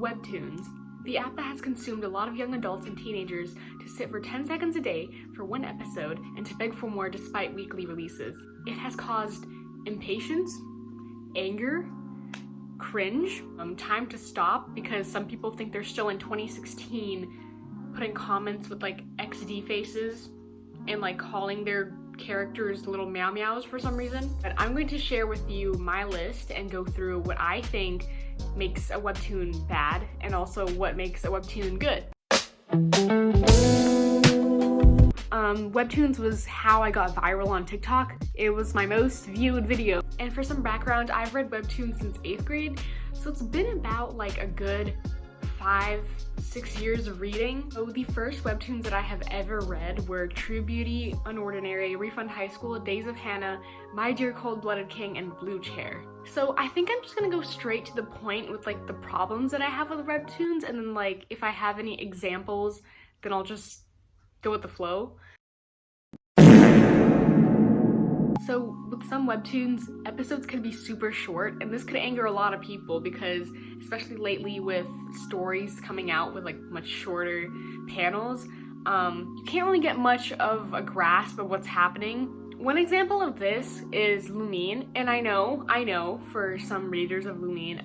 Webtoons, the app that has consumed a lot of young adults and teenagers to sit for 10 seconds a day for one episode and to beg for more despite weekly releases. It has caused impatience, anger, cringe, time to stop because some people think they're still in 2016 putting comments with like XD faces and like calling their characters little meow meows for some reason. But I'm going to share with you my list and go through what I think makes a webtoon bad and also what makes a webtoon good. Webtoons was how I got viral on TikTok. It was my most viewed video. And for some background, I've read webtoons since 8th grade, so it's been about like a good 5-6 years of reading. So the first webtoons that I have ever read were True Beauty, Unordinary, Refund High School, Days of Hannah, My Dear Cold-Blooded King, and Blue Chair. So I think I'm just gonna go straight to the point with like the problems that I have with webtoons, and then like if I have any examples, then I'll just go with the flow. So with some webtoons, episodes can be super short, and this could anger a lot of people because, especially lately with stories coming out with like much shorter panels, you can't really get much of a grasp of what's happening. One example of this is Lumine, and I know for some readers of Lumine,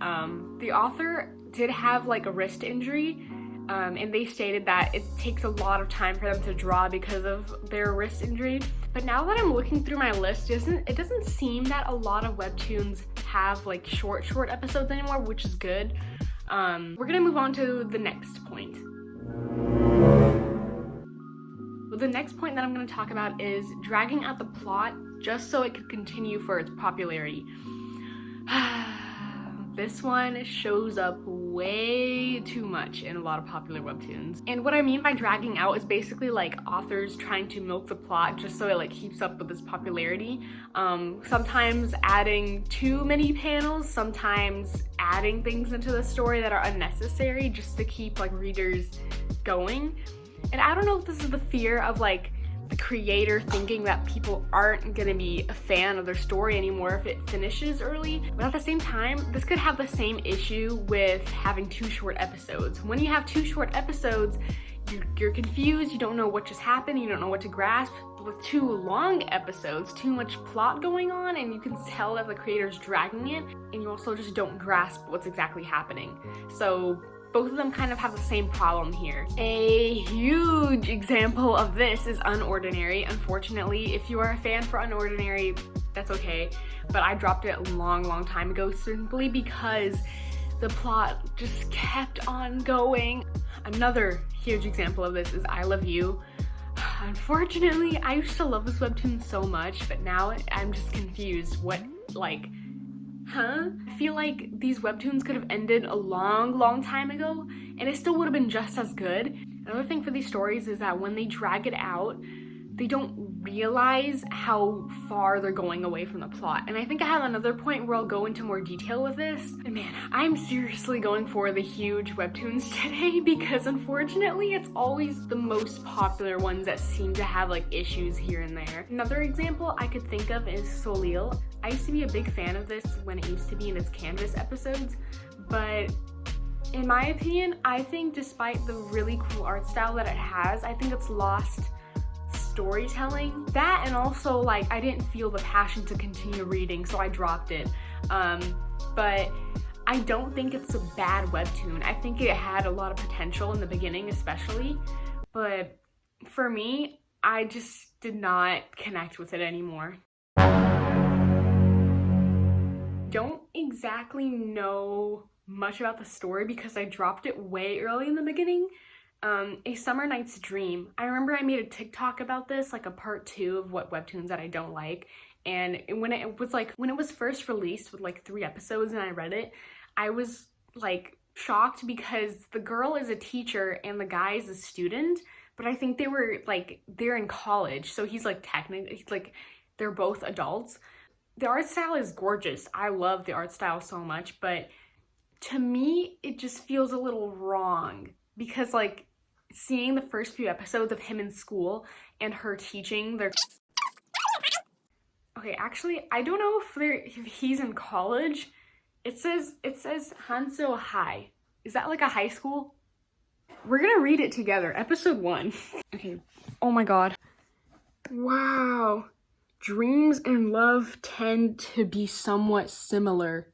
the author did have like a wrist injury, and they stated that it takes a lot of time for them to draw because of their wrist injury. But now that I'm looking through my list, it doesn't seem that a lot of webtoons have like short episodes anymore, which is good. We're gonna move on to the next point. Well, the next point that I'm gonna talk about is dragging out the plot just so it could continue for its popularity. This one shows up way too much in a lot of popular webtoons. And what I mean by dragging out is basically like authors trying to milk the plot just so it like keeps up with its popularity. Sometimes adding too many panels, sometimes adding things into the story that are unnecessary just to keep like readers going. And I don't know if this is the fear of like the creator thinking that people aren't gonna be a fan of their story anymore if it finishes early, but at the same time, this could have the same issue with having too short episodes. When you have too short episodes, you're confused, you don't know what just happened, you don't know what to grasp. But with too long episodes, too much plot going on, and you can tell that the creator's dragging it, and you also just don't grasp what's exactly happening. So both of them kind of have the same problem here. A huge example of this is Unordinary. Unfortunately, if you are a fan for Unordinary, that's okay, but I dropped it a long time ago simply because the plot just kept on going. Another huge example of this is I Love You. Unfortunately, I used to love this webtoon so much, but now I'm just confused. What, like, huh? I feel like these webtoons could have ended a long time ago and it still would have been just as good. Another thing for these stories is that when they drag it out, they don't realize how far they're going away from the plot. And I think I have another point where I'll go into more detail with this. And man, I'm seriously going for the huge webtoons today because unfortunately it's always the most popular ones that seem to have like issues here and there. Another example I could think of is Solil. I used to be a big fan of this when it used to be in its Canvas episodes, but in my opinion, I think despite the really cool art style that it has, I think it's lost storytelling. That, and also like I didn't feel the passion to continue reading, so I dropped it. But I don't think it's a bad webtoon. I think it had a lot of potential in the beginning especially, but for me, I just did not connect with it anymore. Don't exactly know much about the story because I dropped it way early in the beginning. A Summer Night's Dream. I remember I made a TikTok about this, like a part 2 of what webtoons that I don't like. And when it was first released with like 3 episodes and I read it, I was like shocked because the girl is a teacher and the guy is a student, but I think they're in college. So he's like technically, like they're both adults. The art style is gorgeous. I love the art style so much, but to me, it just feels a little wrong because like seeing the first few episodes of him in school and her teaching their... Okay, actually, I don't know if he's in college. It says Hanso High. Is that like a high school? We're gonna read it together. Episode 1. Okay. Oh my god. Wow. Dreams and love tend to be somewhat similar.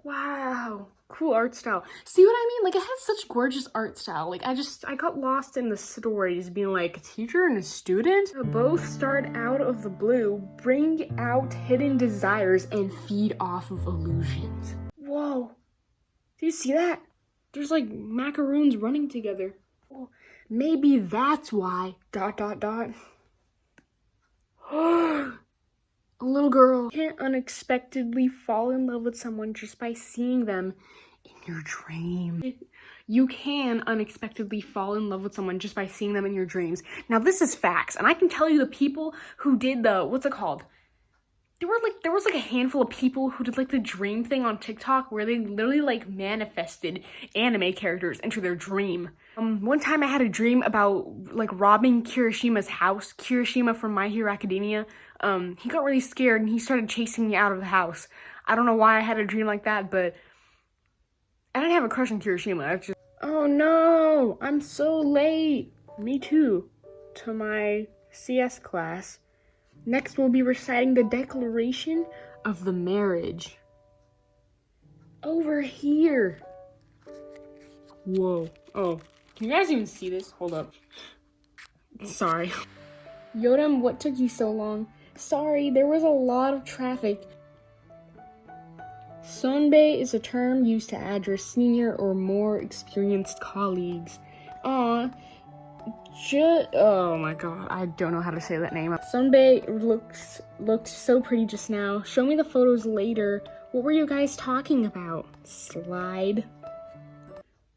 Wow. Cool art style. See what I mean? Like, it has such gorgeous art style. Like, I got lost in the stories being like, a teacher and a student? Both start out of the blue, bring out hidden desires, and feed off of illusions. Whoa. Do you see that? There's like macaroons running together. Well, maybe that's why, ... A little girl can't unexpectedly fall in love with someone just by seeing them in your dream. You can unexpectedly fall in love with someone just by seeing them in your dreams. Now this is facts, and I can tell you the people who did the, what's it called? There was like a handful of people who did like the dream thing on TikTok where they literally like manifested anime characters into their dream. One time I had a dream about like robbing Kirishima's house. Kirishima from My Hero Academia. He got really scared and he started chasing me out of the house. I don't know why I had a dream like that, but I didn't have a crush on Kirishima. It's just, oh no, I'm so late. Me too. To my CS class. Next, we'll be reciting the declaration of the marriage. Over here. Whoa. Oh, can you guys even see this? Hold up. Sorry. Yodam, what took you so long? Sorry, there was a lot of traffic. Sonbei is a term used to address senior or more experienced colleagues. Aw. Oh my god, I don't know how to say that name. Sonbei looked so pretty just now. Show me the photos later. What were you guys talking about? Slide.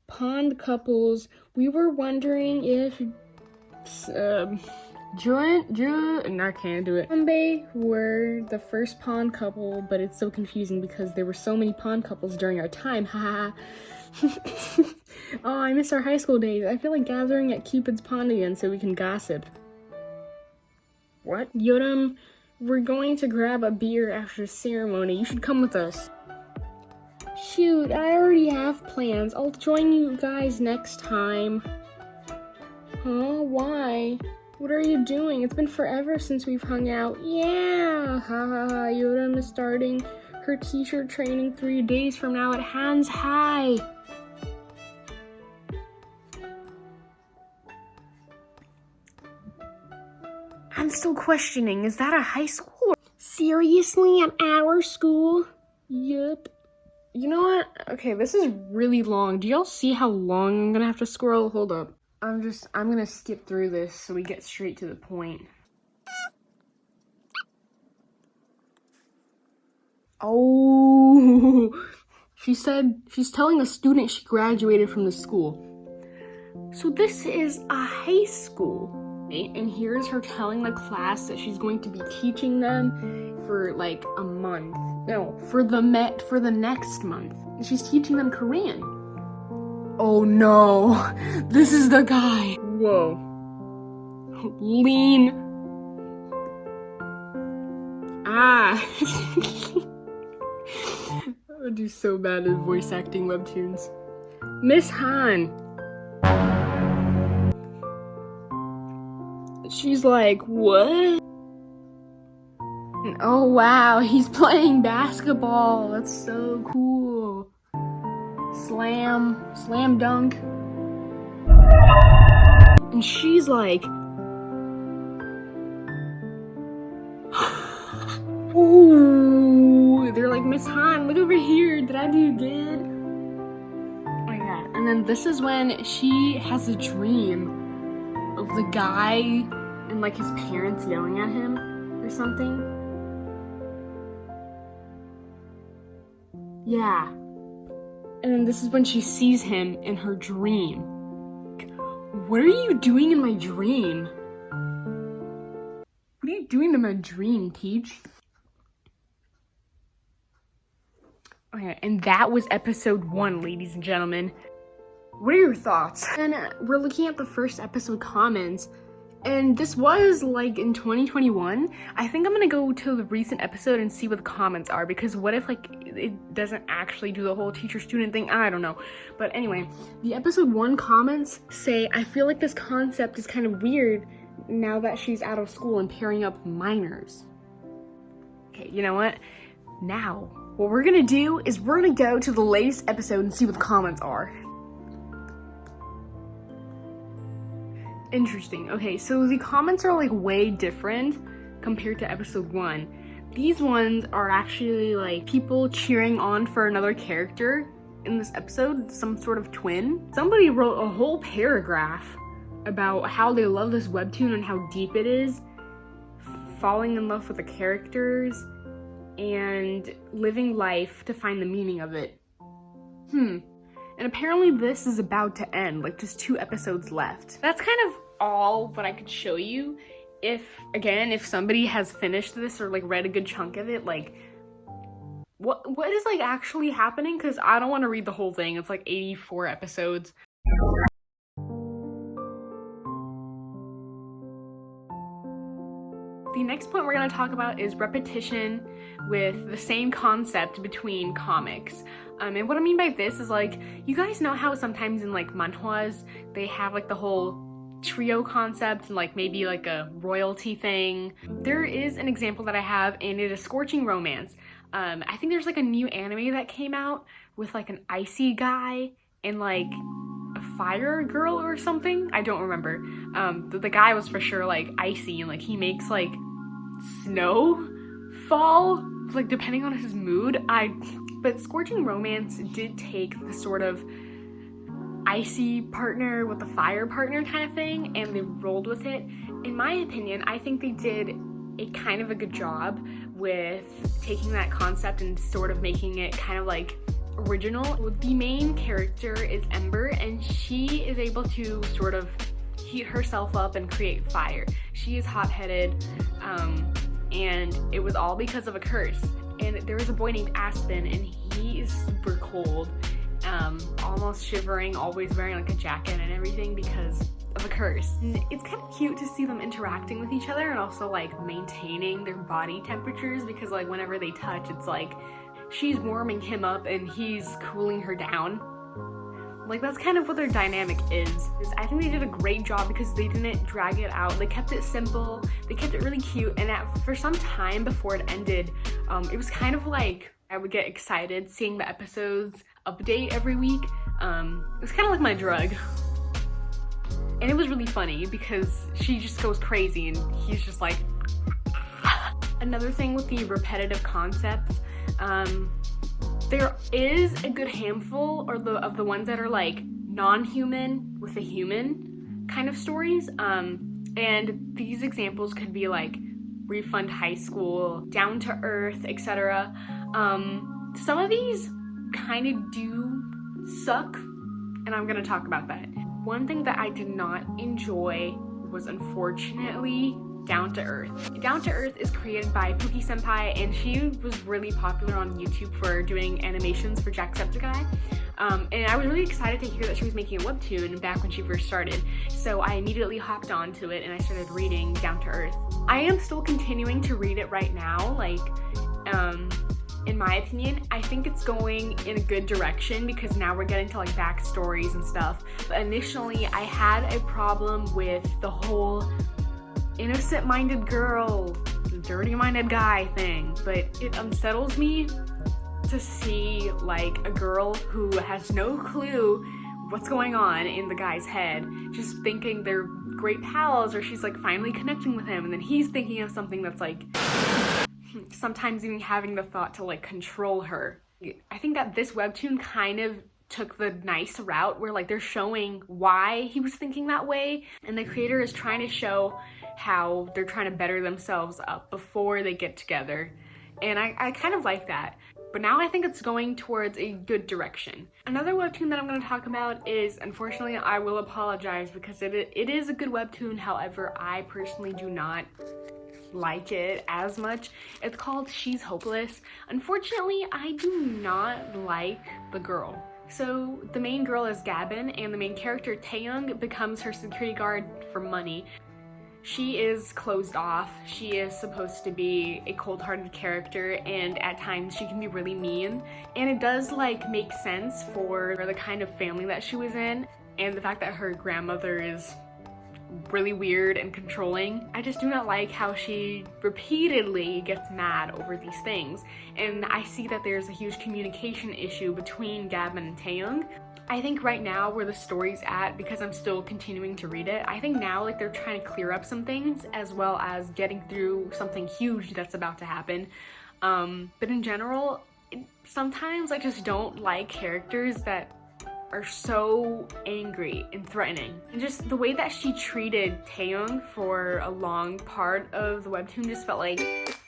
Pond couples. We were wondering if I can't do it. Sonbei were the first pond couple, but it's so confusing because there were so many pond couples during our time. Haha. Oh, I miss our high school days. I feel like gathering at Cupid's Pond again so we can gossip. What? Yodam, we're going to grab a beer after the ceremony. You should come with us. Shoot, I already have plans. I'll join you guys next time. Huh? Why? What are you doing? It's been forever since we've hung out. Yeah! Ha ha ha. Yodam is starting her teacher training 3 days from now at Hands High. I'm still questioning, is that a high school? Seriously, at our school? Yep. You know what? Okay, this is really long. Do y'all see how long I'm gonna have to scroll? Hold up. I'm gonna skip through this so we get straight to the point. Oh, she said she's telling a student she graduated from the school. So this is a high school. And here's her telling the class that she's going to be teaching them for like a month. No, for the next month. She's teaching them Korean. Oh no, this is the guy. Whoa. Lean. Ah. I would do so bad at voice acting webtoons. Miss Han. She's like, what? Oh wow, he's playing basketball. That's so cool. Slam dunk. And she's like, ooh, they're like, Miss Han, look over here. Did I do good? Oh my god. And then this is when she has a dream of the guy and like his parents yelling at him or something. Yeah. And then this is when she sees him in her dream. What are you doing in my dream? What are you doing in my dream, Peach? Okay, and that was episode 1, ladies and gentlemen. What are your thoughts? And we're looking at the first episode comments, And this was like in 2021. I think I'm gonna go to the recent episode and see what the comments are, because what if like it doesn't actually do the whole teacher-student thing? I don't know. But anyway, the episode 1 comments say, I feel like this concept is kind of weird now that she's out of school and pairing up minors. Okay, you know what? Now, what we're gonna do is we're gonna go to the latest episode and see what the comments are. Interesting. Okay, so the comments are like way different compared to episode 1. These ones are actually like people cheering on for another character in this episode, some sort of twin. Somebody wrote a whole paragraph about how they love this webtoon and how deep it is, falling in love with the characters, and living life to find the meaning of it. And apparently this is about to end, like just 2 episodes left. That's kind of all what I could show you. If somebody has finished this or like read a good chunk of it, like what is like actually happening? Because I don't want to read the whole thing. It's like 84 episodes. The next point we're going to talk about is repetition with the same concept between comics. And what I mean by this is, like, you guys know how sometimes in like manhwas they have like the whole trio concept and like maybe like a royalty thing. There is an example that I have, and it is Scorching Romance. I think there's like a new anime that came out with like an icy guy and like a fire girl or something. I don't remember. The guy was for sure like icy, and like he makes like snow fall, like depending on his mood. But Scorching Romance did take the sort of icy partner with the fire partner kind of thing, and they rolled with it. In my opinion, I think they did a kind of a good job with taking that concept and sort of making it kind of like original. The main character is Ember, and she is able to sort of heat herself up and create fire. She is hot-headed, and it was all because of a curse. And there was a boy named Aspen, and he is super cold, almost shivering, always wearing like a jacket and everything because of a curse. And it's kind of cute to see them interacting with each other and also like maintaining their body temperatures, because like whenever they touch, it's like she's warming him up and he's cooling her down. Like that's kind of what their dynamic is. I think they did a great job because they didn't drag it out. They kept it simple, they kept it really cute, and for some time before it ended, it was kind of like I would get excited seeing the episodes update every week. It was kind of like my drug. And it was really funny because she just goes crazy and he's just like... Another thing with the repetitive concepts, there is a good handful of the ones that are like non-human with a human kind of stories. And these examples could be like Refund High School, Down to Earth, etc. Some of these kind of do suck, and I'm gonna talk about that. One thing that I did not enjoy was, unfortunately, Down to Earth. Down to Earth is created by Hooky Senpai, and she was really popular on YouTube for doing animations for Jacksepticeye. And I was really excited to hear that she was making a webtoon back when she first started. So I immediately hopped onto it and I started reading Down to Earth. I am still continuing to read it right now. Like, in my opinion, I think it's going in a good direction because now we're getting to like backstories and stuff. But initially, I had a problem with the whole innocent-minded girl, dirty-minded guy thing. But it unsettles me to see like a girl who has no clue what's going on in the guy's head, just thinking they're great pals, or she's like finally connecting with him, and then he's thinking of something that's like sometimes even having the thought to like control her. I think that this webtoon kind of took the nice route where like they're showing why he was thinking that way, and the creator is trying to show how they're trying to better themselves up before they get together, and I kind of like that. But now I think it's going towards a good direction. Another webtoon that I'm going to talk about is, unfortunately, I will apologize because it is a good webtoon. However, I personally do not like it as much. It's called She's Hopeless. Unfortunately, I do not like the girl. So the main girl is Gabin, and the main character Taeyong becomes her security guard for money. She is closed off. She is supposed to be a cold-hearted character, and at times she can be really mean. And it does like make sense for the kind of family that she was in, and the fact that her grandmother is really weird and controlling. I just do not like how she repeatedly gets mad over these things. And I see that there's a huge communication issue between Gavin and Taeyoung. I think right now where the story's at, because I'm still continuing to read it, I think now like they're trying to clear up some things as well as getting through something huge that's about to happen. But in general, sometimes I just don't like characters that are so angry and threatening. And just the way that she treated Taeyoung for a long part of the webtoon just felt like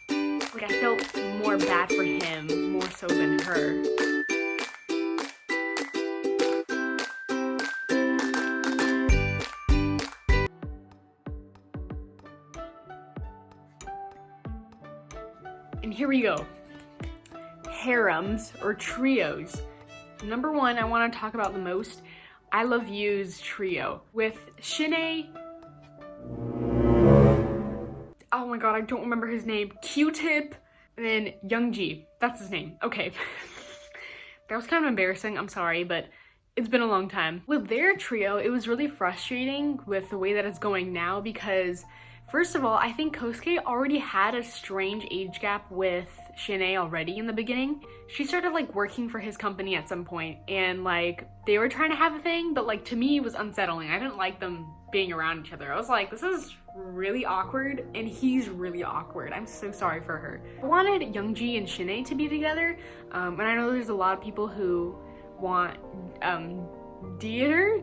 I felt more bad for him more so than her. And here we go. Harems or trios. Number one I want to talk about the most, I Love You's trio with Shinhye, oh my god, I don't remember his name, Q-Tip, and then Youngji. That's his name. Okay. That was kind of embarrassing, I'm sorry, but it's been a long time. With their trio, it was really frustrating with the way that it's going now because first of all, I think Kosuke already had a strange age gap with Shinhye already in the beginning. She started like working for his company at some point and like they were trying to have a thing, but like to me it was unsettling. I didn't like them being around each other. I was like, this is really awkward and he's really awkward. I'm so sorry for her. I wanted Youngji and Shinhye to be together, and I know there's a lot of people who want Dieter,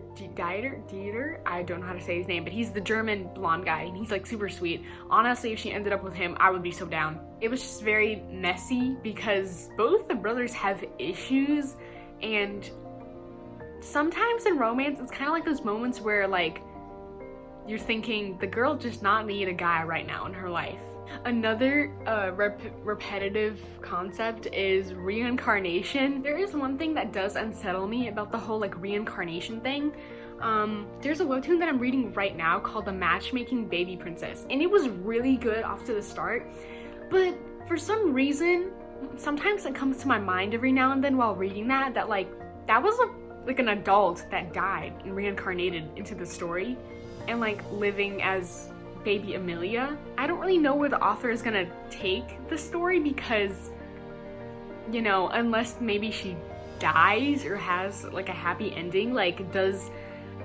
I don't know how to say his name, but he's the German blonde guy and he's like super sweet. Honestly, if she ended up with him, I would be so down. It was just very messy because both the brothers have issues, and sometimes in romance, it's kind of like those moments where like you're thinking the girl does not need a guy right now in her life. Another repetitive concept is reincarnation. There is one thing that does unsettle me about the whole like reincarnation thing. There's a webtoon that I'm reading right now called The Matchmaking Baby Princess, and it was really good off to the start, but for some reason, sometimes it comes to my mind every now and then while reading that like that was like an adult that died and reincarnated into the story and like living as baby Amelia. I don't really know where the author is gonna take the story because, you know, unless maybe she dies or has like a happy ending, like does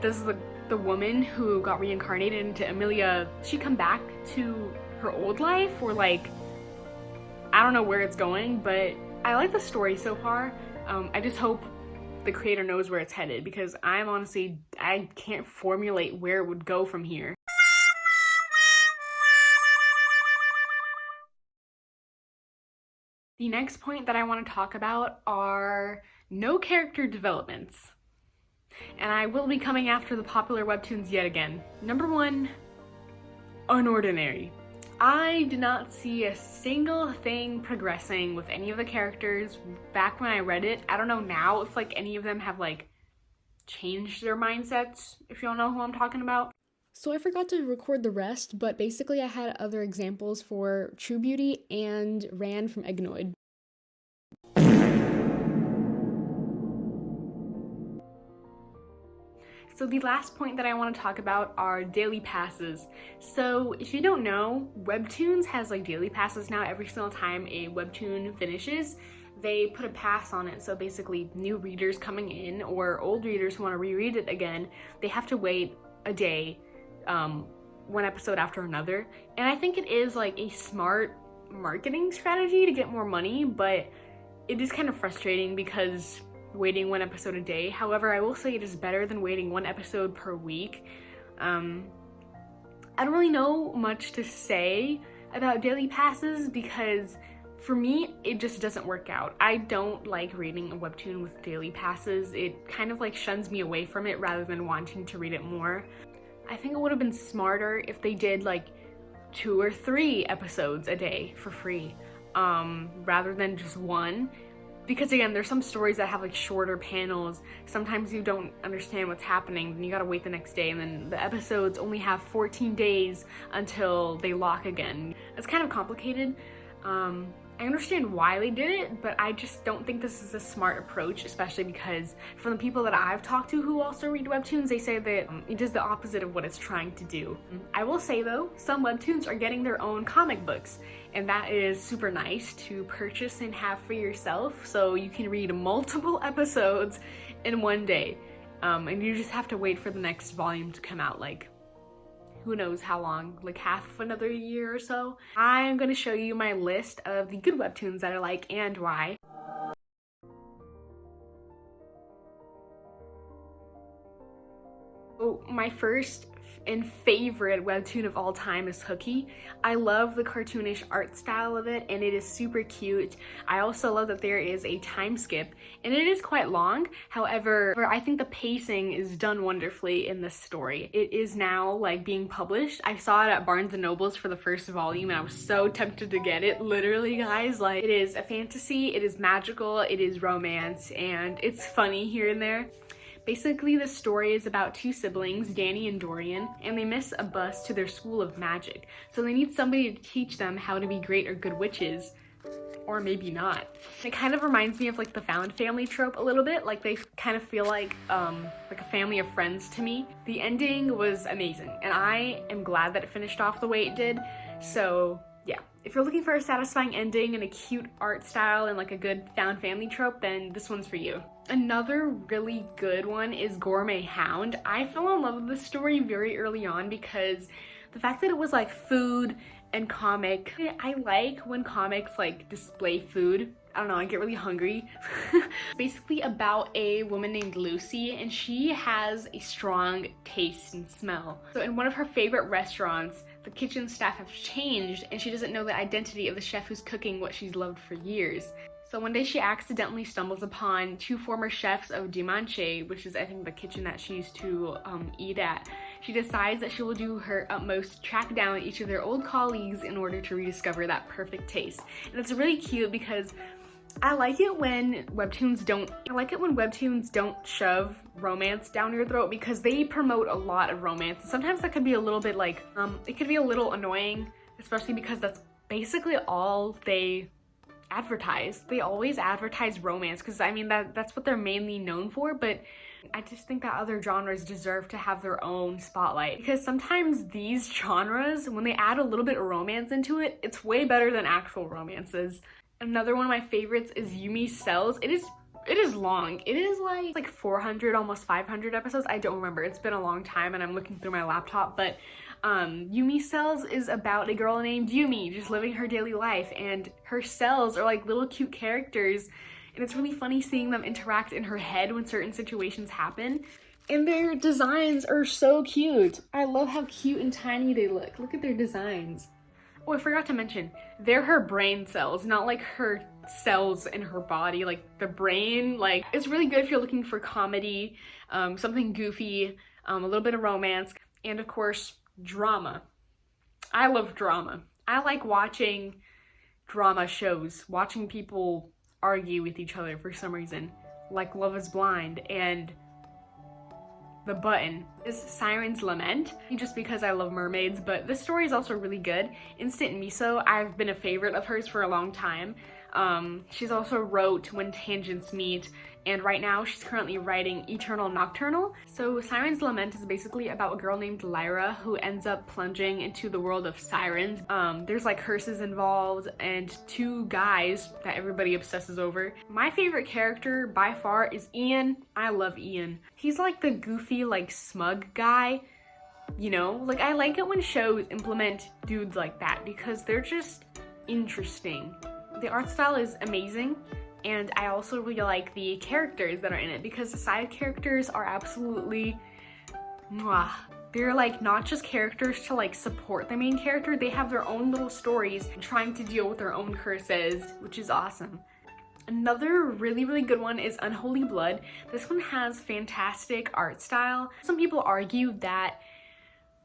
the woman who got reincarnated into Amelia, she come back to her old life, or like I don't know where it's going, but I like the story so far. I just hope the creator knows where it's headed because I can't formulate where it would go from here. The next point that I want to talk about are no character developments. And I will be coming after the popular webtoons yet again. Number one, Unordinary. I did not see a single thing progressing with any of the characters back when I read it. I don't know now if like any of them have like changed their mindsets, if you all know who I'm talking about. So I forgot to record the rest, but basically I had other examples for True Beauty and Ran from Egnoid. So the last point that I want to talk about are daily passes. So if you don't know, Webtoons has like daily passes now. Every single time a webtoon finishes, they put a pass on it. So basically new readers coming in or old readers who want to reread it again, they have to wait a day, one episode after another. And I think it is like a smart marketing strategy to get more money, but it is kind of frustrating because waiting one episode a day. However, I will say it is better than waiting one episode per week. I don't really know much to say about daily passes because for me, it just doesn't work out. I don't like reading a webtoon with daily passes. It kind of like shuns me away from it rather than wanting to read it more. I think it would have been smarter if they did like 2 or 3 episodes a day for free, rather than just one. Because again, there's some stories that have like shorter panels. Sometimes you don't understand what's happening, and you gotta wait the next day, and then the episodes only have 14 days until they lock again. It's kind of complicated. I understand why they did it, but I just don't think this is a smart approach, especially because from the people that I've talked to who also read webtoons, they say that it does the opposite of what it's trying to do. I will say though, some webtoons are getting their own comic books, and that is super nice to purchase and have for yourself, so you can read multiple episodes in one day. And you just have to wait for the next volume to come out, like who knows how long, like half another year or so. I'm gonna show you my list of the good webtoons that I like and why. So my first and favorite webtoon of all time is Hooky. I love the cartoonish art style of it, and it is super cute. I also love that there is a time skip, and it is quite long. However, I think the pacing is done wonderfully in this story. It is now like being published. I saw it at Barnes & Noble's for the first volume, and I was so tempted to get it. Literally, guys, like, it is a fantasy, it is magical, it is romance, and it's funny here and there. Basically, the story is about two siblings, Danny and Dorian, and they miss a bus to their school of magic. So they need somebody to teach them how to be great or good witches, or maybe not. It kind of reminds me of like the found family trope a little bit. Like, they kind of feel like a family of friends to me. The ending was amazing, and I am glad that it finished off the way it did. So yeah, if you're looking for a satisfying ending and a cute art style and like a good found family trope, then this one's for you. Another really good one is Gourmet Hound. I fell in love with this story very early on because the fact that it was like food and comic. I like when comics like display food. I don't know, I get really hungry. Basically about a woman named Lucy, and she has a strong taste and smell. So in one of her favorite restaurants, the kitchen staff have changed, and she doesn't know the identity of the chef who's cooking what she's loved for years. So one day she accidentally stumbles upon two former chefs of Dimanche, which is I think the kitchen that she used to eat at. She decides that she will do her utmost to track down each of their old colleagues in order to rediscover that perfect taste. And it's really cute because I like it when webtoons don't shove romance down your throat, because they promote a lot of romance. Sometimes that could be a little bit like, it could be a little annoying, especially because that's basically all they advertise. They always advertise romance because I mean that's what they're mainly known for, but I just think that other genres deserve to have their own spotlight, because sometimes these genres, when they add a little bit of romance into it, it's way better than actual romances. Another one of my favorites is Yumi Cells. It is long. It is like 400, almost 500 episodes. I don't remember. It's been a long time and I'm looking through my laptop, but Yumi Cells is about a girl named Yumi just living her daily life, and her cells are like little cute characters, and it's really funny seeing them interact in her head when certain situations happen. And their designs are so cute. I love how cute and tiny they look. Look at their designs. Oh, I forgot to mention, they're her brain cells, not like her cells in her body, like the brain. Like, it's really good if you're looking for comedy, something goofy, a little bit of romance, and of course, drama. I love drama. I like watching drama shows, watching people argue with each other for some reason, like Love is Blind and The Button. Is Siren's Lament, just because I love mermaids, but this story is also really good. Instant Miso, I've been a favorite of hers for a long time. She's also wrote When Tangents Meet, and right now she's currently writing Eternal Nocturnal. So Siren's Lament is basically about a girl named Lyra who ends up plunging into the world of sirens. There's like curses involved and two guys that everybody obsesses over. My favorite character by far is Ian. I love Ian. He's like the goofy, like smug guy, you know? Like, I like it when shows implement dudes like that because they're just interesting. The art style is amazing, and I also really like the characters that are in it because the side characters are absolutely mwah. They're like not just characters to like support the main character, they have their own little stories trying to deal with their own curses, which is awesome. Another really, really good one is Unholy Blood. This one has fantastic art style. Some people argue that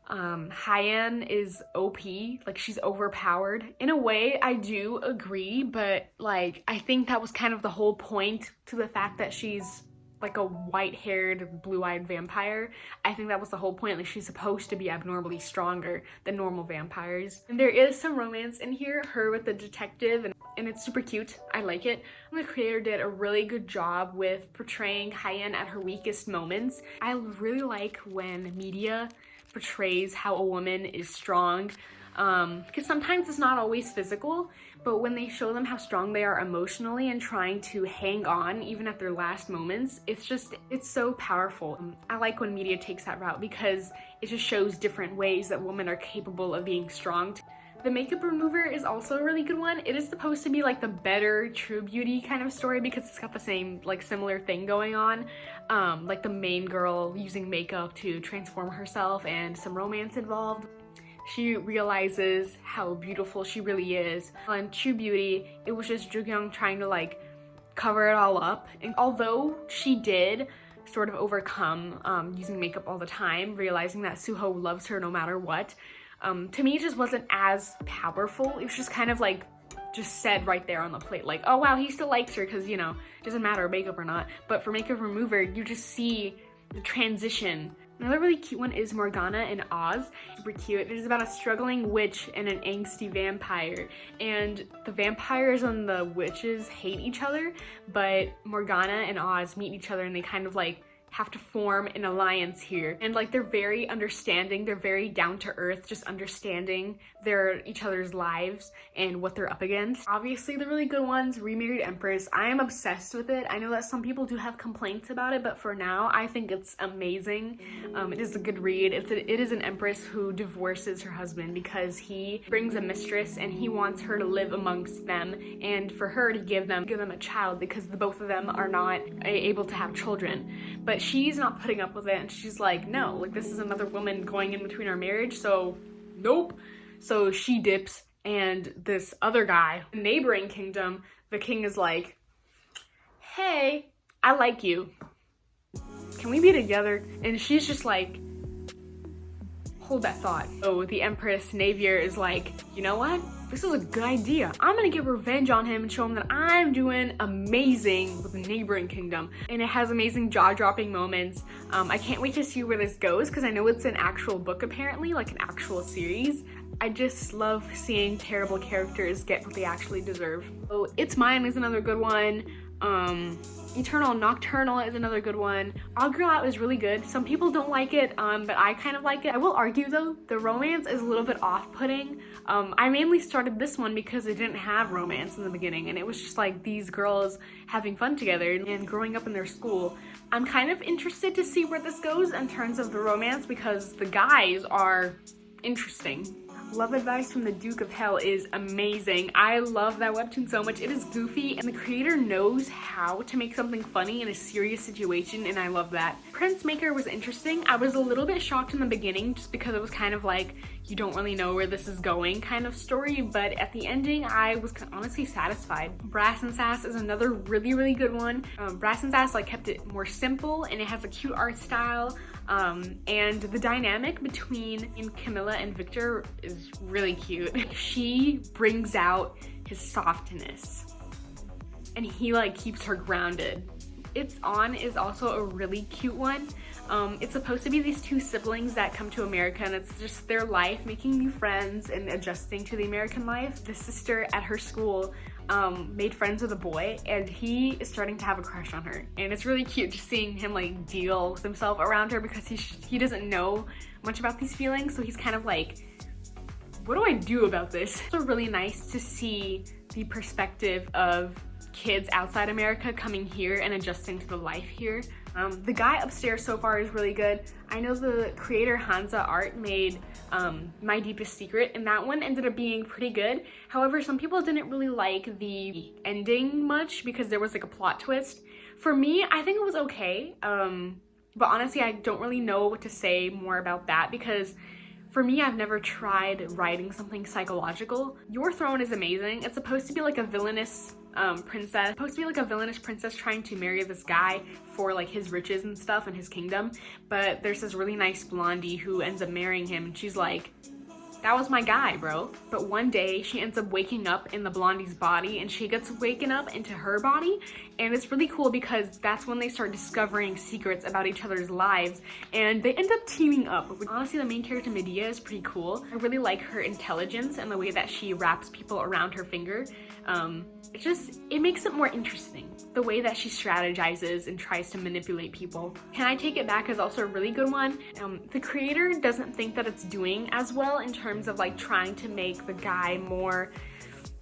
Hyen is OP, like she's overpowered. In a way, I do agree, but like I think that was kind of the whole point to the fact that she's like a white-haired, blue-eyed vampire. I think that was the whole point, like she's supposed to be abnormally stronger than normal vampires. And there is some romance in here, her with the detective, and it's super cute. I like it. And the creator did a really good job with portraying Hyen at her weakest moments. I really like when media portrays how a woman is strong, because sometimes it's not always physical, but when they show them how strong they are emotionally and trying to hang on even at their last moments, it's so powerful. I like when media takes that route because it just shows different ways that women are capable of being strong. The makeup remover is also a really good one. It is supposed to be like the better True Beauty kind of story because it's got the same, like, similar thing going on. Like the main girl using makeup to transform herself and some romance involved. She realizes how beautiful she really is. On True Beauty, it was just Jookyung trying to like cover it all up. And although she did sort of overcome using makeup all the time, realizing that Suho loves her no matter what, to me it just wasn't as powerful. It was just kind of like just said right there on the plate, like, oh wow, he still likes her because, you know, it doesn't matter makeup or not. But for makeup remover, you just see the transition. Another really cute one is Morgana and Oz. Super cute. It is about a struggling witch and an angsty vampire. And the vampires and the witches hate each other, but Morgana and Oz meet each other and they kind of like have to form an alliance here. And like they're very understanding, they're very down to earth, just understanding each other's lives and what they're up against. Obviously the really good ones, Remarried Emperors, I am obsessed with it. I know that some people do have complaints about it, but for now I think it's amazing. It is a good read. It is an empress who divorces her husband because he brings a mistress and he wants her to live amongst them and for her to give them a child because the both of them are not able to have children. But she's not putting up with it and she's like, no, like this is another woman going in between our marriage, so nope. So she dips, and this other guy, neighboring kingdom, the king is like, hey, I like you. Can we be together? And she's just like, hold that thought. So the Empress Navier is like, you know what? This is a good idea. I'm gonna get revenge on him and show him that I'm doing amazing with the neighboring kingdom. And it has amazing jaw-dropping moments. I can't wait to see where this goes because I know it's an actual book apparently, like an actual series. I just love seeing terrible characters get what they actually deserve. So It's Mine is another good one. Eternal Nocturnal is another good one. All Girl Out is really good. Some people don't like it, but I kind of like it. I will argue though, the romance is a little bit off-putting. I mainly started this one because it didn't have romance in the beginning and it was just like these girls having fun together and growing up in their school. I'm kind of interested to see where this goes in terms of the romance because the guys are interesting. Love Advice from the Duke of Hell is amazing. I love that webtoon so much. It is goofy and the creator knows how to make something funny in a serious situation and I love that. Prince Maker was interesting. I was a little bit shocked in the beginning just because it was kind of like you don't really know where this is going kind of story, but at the ending I was honestly satisfied. Brass and Sass is another really good one. Brass and Sass like kept it more simple and it has a cute art style. And the dynamic between Camilla and Victor is really cute. She brings out his softness and he like keeps her grounded. It's On is also a really cute one. It's supposed to be these two siblings that come to America and it's just their life, making new friends and adjusting to the American life. The sister at her school made friends with a boy and he is starting to have a crush on her and it's really cute just seeing him like deal with himself around her because he doesn't know much about these feelings, so he's kind of like, what do I do about this? It's also really nice to see the perspective of kids outside America coming here and adjusting to the life here. The guy upstairs so far is really good. I know the creator Hansa Art made My Deepest Secret and that one ended up being pretty good. However, some people didn't really like the ending much because there was like a plot twist. For me, I think it was okay. But honestly, I don't really know what to say more about that because For me, I've never tried writing something psychological. Your Throne is amazing. It's supposed to be like a villainous princess. It's supposed to be like a villainous princess trying to marry this guy for like his riches and stuff and his kingdom. But there's this really nice blondie who ends up marrying him, and she's like, that was my guy, bro. But one day she ends up waking up in the blondie's body, and she gets waken up into her body. And it's really cool because that's when they start discovering secrets about each other's lives, and they end up teaming up. Honestly, the main character Medea is pretty cool. I really like her intelligence and the way that she wraps people around her finger. It makes it more interesting. The way that she strategizes and tries to manipulate people. Can I Take It Back is also a really good one. The creator doesn't think that it's doing as well in terms of like trying to make the guy more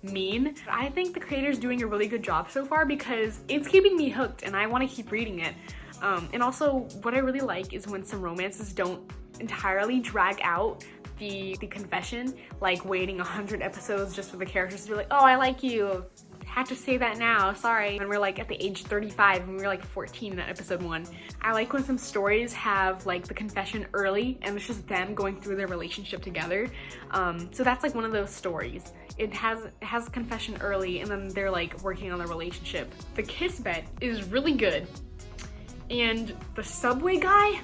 mean. I think the creator's doing a really good job so far because it's keeping me hooked and I want to keep reading it. And also what I really like is when some romances don't entirely drag out the confession, like waiting 100 episodes just for the characters to be like, oh, I like you, had to say that now, sorry. When we're like at the age 35 and we were like 14 in episode 1. I like when some stories have like the confession early and it's just them going through their relationship together. So that's like one of those stories. It has a confession early and then they're like working on their relationship. The Kiss Bet is really good. And the Subway guy,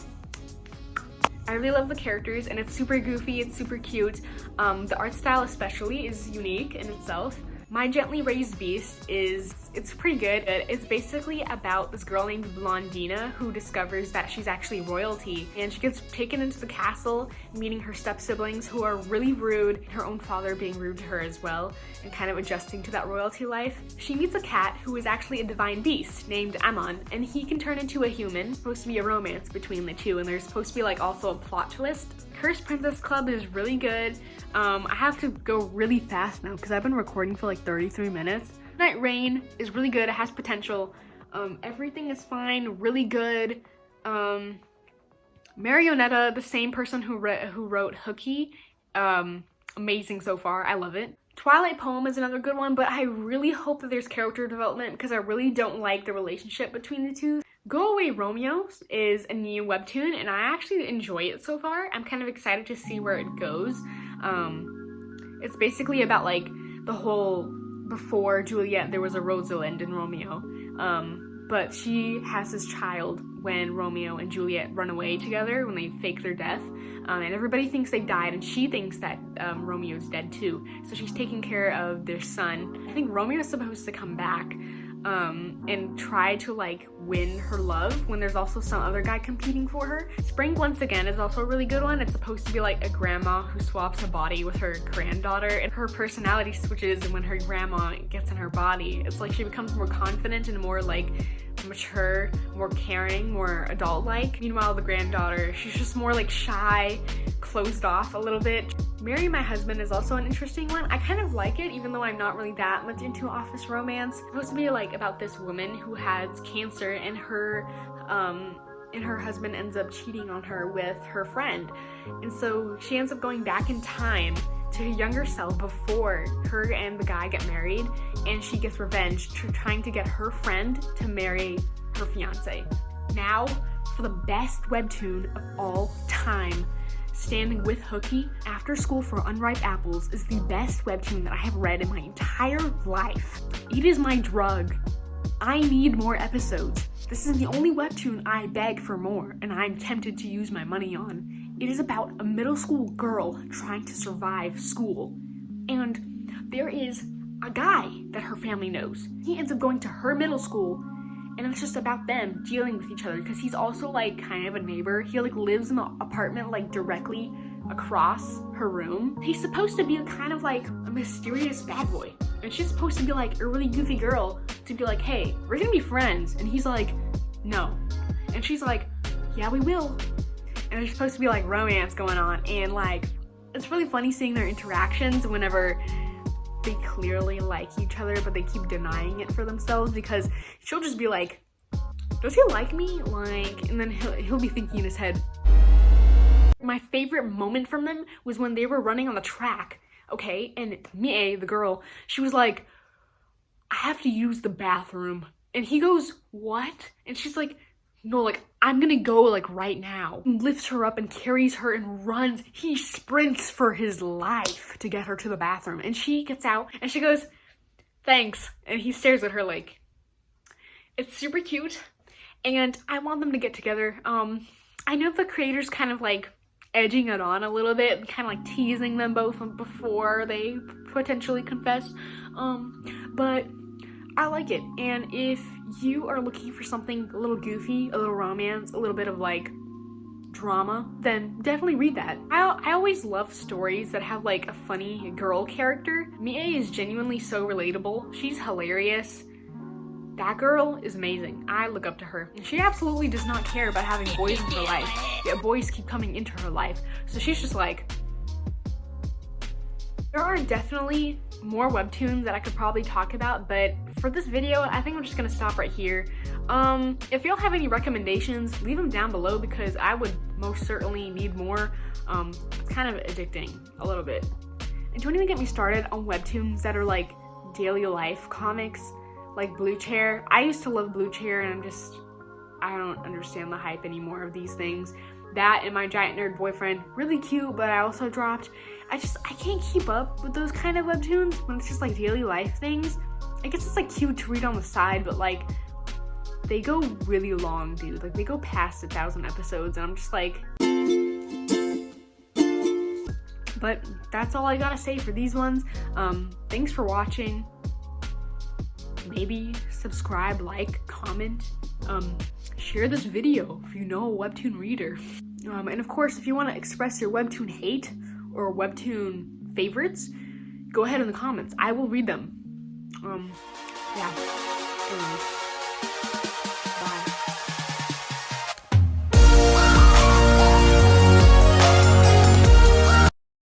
I really love the characters and it's super goofy, it's super cute. The art style especially is unique in itself. My Gently Raised Beast it's pretty good. It's basically about this girl named Blondina who discovers that she's actually royalty, and she gets taken into the castle, meeting her step-siblings who are really rude, her own father being rude to her as well, and kind of adjusting to that royalty life. She meets a cat who is actually a divine beast named Ammon, and he can turn into a human. It's supposed to be a romance between the two, and there's supposed to be like also a plot twist. Cursed Princess Club is really good. I have to go really fast now because I've been recording for like 33 minutes. Night Rain is really good. It has potential. Everything is fine. Really good. Marionetta, the same person who wrote Hooky. Amazing so far. I love it. Twilight Poem is another good one, but I really hope that there's character development because I really don't like the relationship between the two. Go Away Romeo is a new webtoon and I actually enjoy it so far. I'm kind of excited to see where it goes. It's basically about like the whole, before Juliet there was a Rosalind in Romeo, but she has this child when Romeo and Juliet run away together, when they fake their death, and everybody thinks they died and she thinks that Romeo's dead too, so she's taking care of their son. I think Romeo is supposed to come back and try to like win her love when there's also some other guy competing for her. Spring Once Again is also a really good one. It's supposed to be like a grandma who swaps a body with her granddaughter, and her personality switches when her grandma gets in her body. It's like she becomes more confident and more like mature, more caring, more adult-like. Meanwhile, the granddaughter, she's just more like shy, closed off a little bit. Marry My Husband is also an interesting one. I kind of like it, even though I'm not really that much into office romance. It's supposed to be like about this woman who has cancer and her husband ends up cheating on her with her friend. And so she ends up going back in time to her younger self before her and the guy get married, and she gets revenge trying to get her friend to marry her fiance. Now, for the best webtoon of all time, Standing with Hooky, After School for Unripe Apples is the best webtoon that I have read in my entire life. It is my drug. I need more episodes. This is the only webtoon I beg for more, and I'm tempted to use my money on. It is about a middle school girl trying to survive school. And there is a guy that her family knows. He ends up going to her middle school, and it's just about them dealing with each other because he's also like kind of a neighbor. He like lives in the apartment like directly across her room. He's supposed to be kind of like a mysterious bad boy, and she's supposed to be like a really goofy girl to be like, hey, we're gonna be friends. And he's like, no. And she's like, yeah, we will. And there's supposed to be like romance going on, and like it's really funny seeing their interactions whenever they clearly like each other but they keep denying it for themselves, because she'll just be like, does he like me? Like, and then he'll be thinking in his head. My favorite moment from them was when they were running on the track, okay, and Mie, the girl, she was like, I have to use the bathroom. And he goes, what? And she's like, no, like, I'm gonna go, like, right now. He lifts her up and carries her and runs. He sprints for his life to get her to the bathroom. And she gets out and she goes, thanks. And he stares at her like, it's super cute. And I want them to get together. I know the creator's kind of like edging it on a little bit, kind of like teasing them both before they potentially confess. But I like it. And if you are looking for something a little goofy, a little romance, a little bit of like drama, then definitely read that. I always love stories that have like a funny girl character. Mie is genuinely so relatable. She's hilarious. That girl is amazing. I look up to her. And she absolutely does not care about having boys in her life. Yet boys keep coming into her life. So she's just like... There are definitely more webtoons that I could probably talk about, but for this video, I think I'm just gonna stop right here. If y'all have any recommendations, leave them down below because I would most certainly need more. It's kind of addicting a little bit. And don't even get me started on webtoons that are like daily life comics, like Blue Chair. I used to love Blue Chair and I don't understand the hype anymore of these things. That and My Giant Nerd Boyfriend, really cute, but I also dropped. I can't keep up with those kind of webtoons when it's just like daily life things. I guess it's like cute to read on the side, but like they go really long, dude. Like they go past 1,000 episodes and I'm just like... But that's all I gotta say for these ones. Thanks for watching. Maybe subscribe, like, comment, share this video if you know a webtoon reader. And of course, if you want to express your webtoon hate or webtoon favorites, go ahead in the comments. I will read them. Yeah. Anyways.